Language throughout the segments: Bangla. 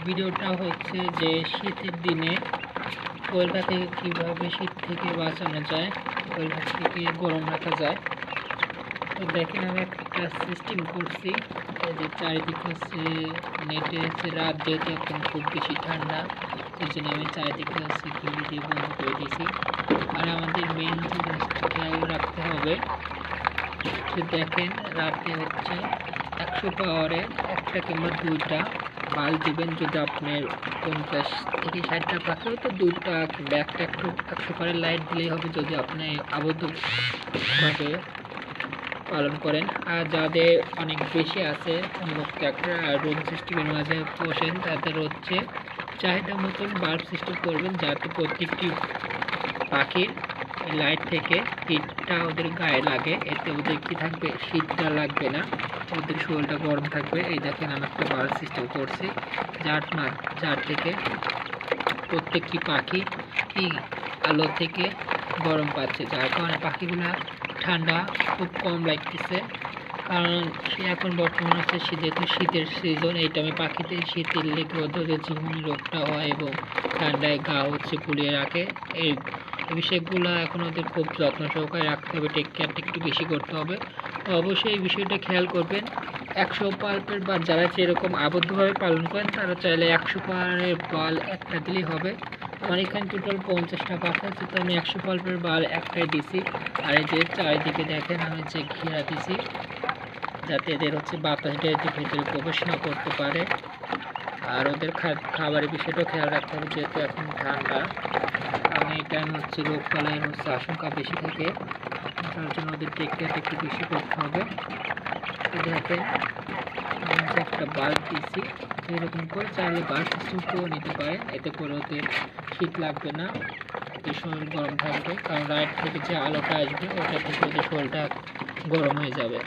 ভিডিওটা হচ্ছে যে শীতের দিনে কয়লা থেকে কীভাবে শীত থেকে বাঁচানো যায়, কয়লা থেকে গরম রাখা যায়। তো দেখেন আমি একটা সিস্টেম করছি যে চারিদিকে হচ্ছে নেটে হচ্ছে রাত যেহেতু এখন খুব বেশি ঠান্ডা, এই জন্য আমি চারিদিকে হচ্ছে টিভি দিয়ে বন্ধ করে দিয়েছি। আর আমাদের মেন জিনিসটা খেয়াল রাখতে হবে যে দেখেন রাতে হচ্ছে 100 পাওয়ারে একটা কিংবা দুইটা বাল্ব দিবেন। যদি আপনার 50 থেকে 60টা পাখি হয় তো দুইটা কিংবা একটা 100 পাওয়ারের লাইট দিলেই হবে, যদি আপনি আবদ্ধভাবে পালন করেন। আর যাদের অনেক বেশি আছে একটা রুম সিস্টেমের মাঝে বসেন, তাদের হচ্ছে চাহিদা মতন বাল্ব সিস্টেম করবেন, যাতে প্রত্যেকটি পাখির লাইট থেকে হিটটা ওদের গায়ে লাগে, এতে ওদের কি থাকবে, শীতটা লাগবে না, ওদের শরীরটা গরম থাকবে। এই দেখেন আমি একটা বাল্ব সিস্টেম করছি যার থেকে প্রত্যেকটি পাখি আলো থেকে গরম পাচ্ছে, যার কারণে পাখিগুলা ঠান্ডা খুব কম লাগতেছে। কারণ এখন বর্তমানে হচ্ছে যেহেতু শীতের সিজন, এই টাইমে পাখিদের শীতের লেগে ওদের ঝিমুনি রোগটা হয় এবং ঠান্ডায় গা হচ্ছে ফুলিয়ে রাখে। এই বিষয়গুলো এখন ওদের খুব যত্ন সহকারে রাখতে হবে, টেক কেয়ারটা একটু বেশি করতে হবে। তো অবশ্যই এই বিষয়টা খেয়াল করবেন। 100 পাল্পের বা যারা যেরকম আবদ্ধভাবে পালন করেন তারা চাইলে 100 পাল্পের বাল একটা দিলেই হবে। আমার এখানে টোটাল 50টা পাখি আছে, তো আমি 100 পাল্পের বাল একটাই দিছি। আর এই যে চারিদিকে দেখেন আমি যে ঘেরা দিছি, যাতে এদের হচ্ছে বাতাসটা এদের ভেতরে প্রবেশ না করতে পারে। আর ওদের খাবারের বিষয়টাও খেয়াল রাখতে হবে, যেহেতু এখন ঠান্ডা, কারণ এই টাইম হচ্ছে রোগবালাইয়ের হচ্ছে আশঙ্কা বেশি থাকে, তার জন্য ওদের টেক কেয়ারটা একটু বেশি করতে হবে। তো দেখেন আমি যে একটা বাল্ব দিয়েছি, এরকম করে চাইলে বাল্ব সিস্টেম করে নিতে পারেন, এতে করে ওদের শীত লাগবে না, ওদের শরীর গরম থাকবে। কারণ লাইট থেকে যে আলোটা আসবে ওটা থেকে ওদের শরীরটা গরম হয়ে যাবে।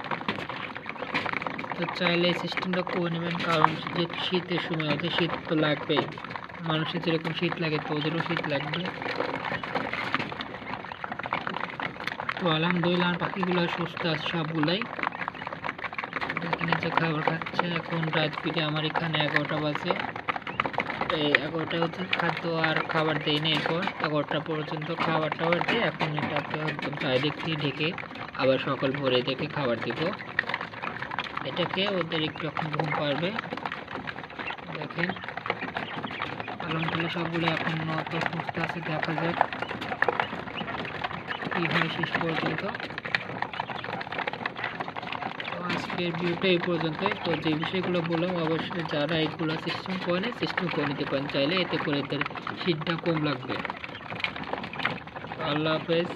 তো চাইলে এই সিস্টেমটা করে নেবেন, কারণ যেহেতু শীতের সময় ওদের শীত তো লাগবেই, মানুষের যেরকম শীত লাগে তো ওদেরও শীত লাগবে। তো আলহামদুলিল্লাহ আমার পাখিগুলো সুস্থ আছে সবগুলাই। এখানে যে খাবার খাচ্ছে, এখন রাত পিঠে আমার এখানে 11টা বাজে। এই 11টা হচ্ছে খাদ্য আর খাবার দেয় না, এরপর 11টা পর্যন্ত খাবার টাবার দিয়ে এখন এটাকে একদম চারিদিক দিয়ে ঢেকে আবার সকাল ভোরে দেখে খাবার দিব। এটাকে ওদের একটু এখন ঘুম পারবে। দেখেন আলহামদুলিল্লাহ সবগুলো এখন তো সুস্থ আছে, দেখা যাক কি হয় শেষ পর্যন্ত। আজকের ভিডিওটা এই পর্যন্তই। তো যে বিষয়গুলো বললাম অবশ্যই যারা এইগুলো সিস্টেম করে নিতে পারেন চাইলে, এতে করে এদের শীতটা কম লাগবে। আল্লাহ হাফেজ।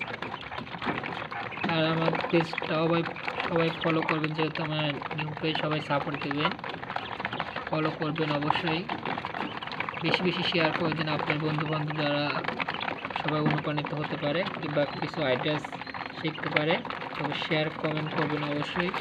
আর আমার পেজটা সবাই ফলো করবেন, যেহেতু আমার নিউ পেজ, সবাই সাপোর্ট দেবেন, ফলো করবেন অবশ্যই, বেশি বেশি শেয়ার করে দিন আপনার বন্ধুবান্ধব যারা সবাই অনুপ্রাণিত হতে পারে কিংবা কিছু আইডিয়াস শিখতে পারে। তো শেয়ার কমেন্ট করবেন অবশ্যই।